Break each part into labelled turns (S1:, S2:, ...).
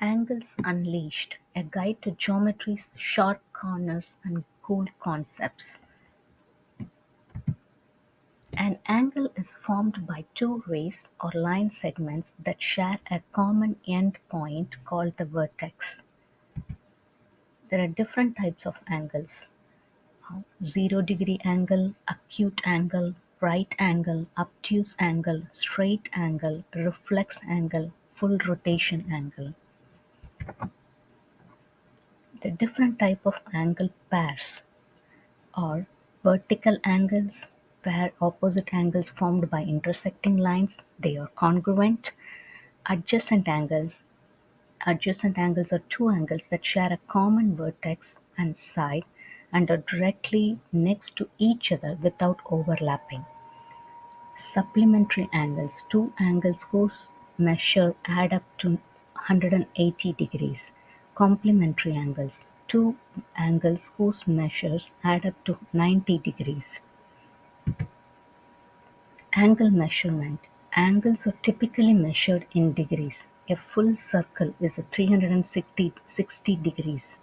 S1: Angles Unleashed: A Guide to Geometry's Sharp Corners and Cool Concepts. An angle is formed by two rays or line segments that share a common end point called the vertex. There are different types of angles: 0-degree angle, acute angle, right angle, obtuse angle, straight angle, reflex angle, full rotation angle. The different type of angle pairs are vertical angles, pair opposite angles formed by intersecting lines, they are congruent. Adjacent angles. Adjacent angles are two angles that share a common vertex and side and are directly next to each other without overlapping. Supplementary angles. Two angles whose measure add up to 180 degrees. Complementary angles. Two angles whose measures add up to 90 degrees. Angle measurement: Angles are typically measured in degrees. A full circle is 360 degrees.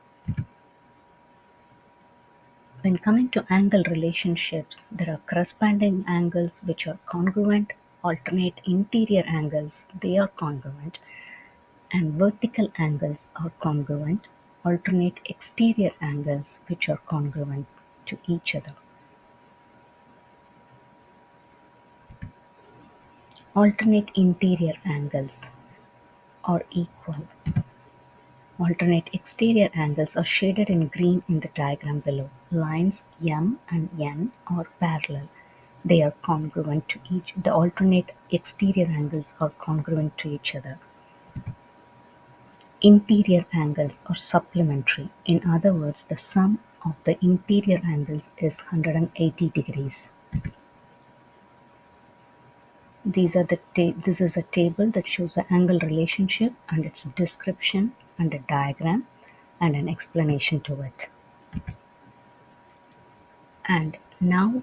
S1: When coming to angle relationships, there are corresponding angles which are congruent, alternate interior angles, they are congruent, and vertical angles are congruent, alternate exterior angles which are congruent to each other. Alternate interior angles are equal. Alternate exterior angles are shaded in green in the diagram below. Lines M and N are parallel. They are congruent to each. The alternate exterior angles are congruent to each other. Interior angles are supplementary. In other words, the sum of the interior angles is 180 degrees. This is a table that shows the angle relationship and its description and a diagram and an explanation to it. And now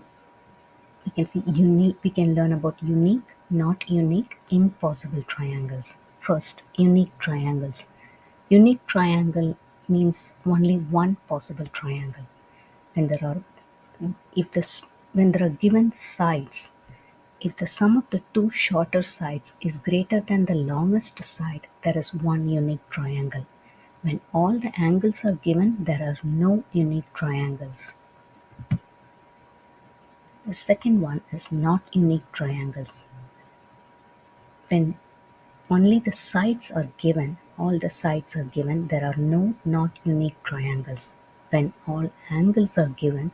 S1: we can learn about unique, not unique, impossible triangles. First, unique triangles. Unique triangle means only one possible triangle. When there are if this when there are given sides, if the sum of the two shorter sides is greater than the longest side, there is one unique triangle. When all the angles are given, there are no unique triangles. The second one is not unique triangles. When only the sides are given, all the sides are given, there are no not unique triangles. When all angles are given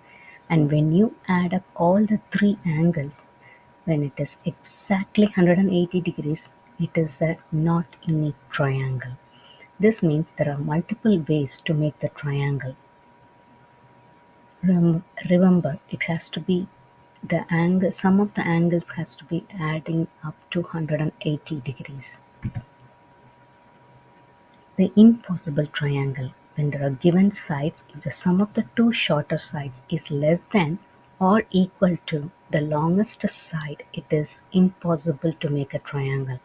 S1: and when you add up all the three angles, when it is exactly 180 degrees, it is a not unique triangle. This means there are multiple ways to make the triangle. Remember, it has to be the angle, sum of the angles has to be adding up to 180 degrees. The impossible triangle: when there are given sides, if the sum of the two shorter sides is less than or equal to the longest side, it is impossible to make a triangle.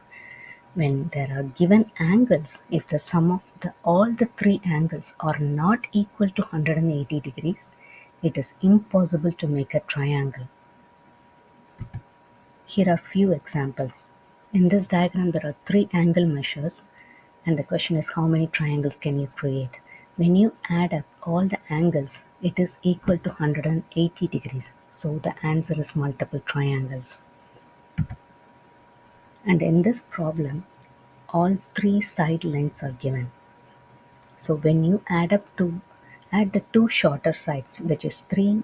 S1: When there are given angles, if the sum of all the three angles are not equal to 180 degrees, it is impossible to make a triangle. Here are few examples. In this diagram, there are three angle measures, and the question is how many triangles can you create? When you add up all the angles, it is equal to 180 degrees. So the answer is multiple triangles. And in this problem, all three side lengths are given. So when you add the two shorter sides, which is 3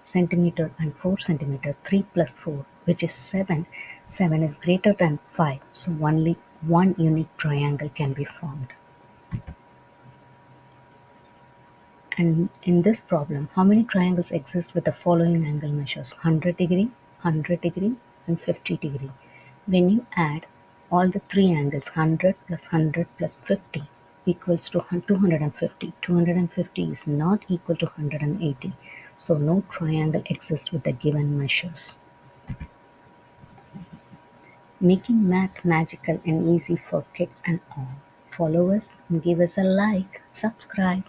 S1: centimeter and 4 centimeter, 3 plus 4, which is 7. 7 is greater than 5, so only one unique triangle can be formed. And in this problem, how many triangles exist with the following angle measures? 100 degree, 100 degree, and 50 degree. When you add all the three angles, 100 plus 100 plus 50 equals to 250. 250 is not equal to 180. So no triangle exists with the given measures. Making math magical and easy for kids and all. follow us, give us a like, subscribe.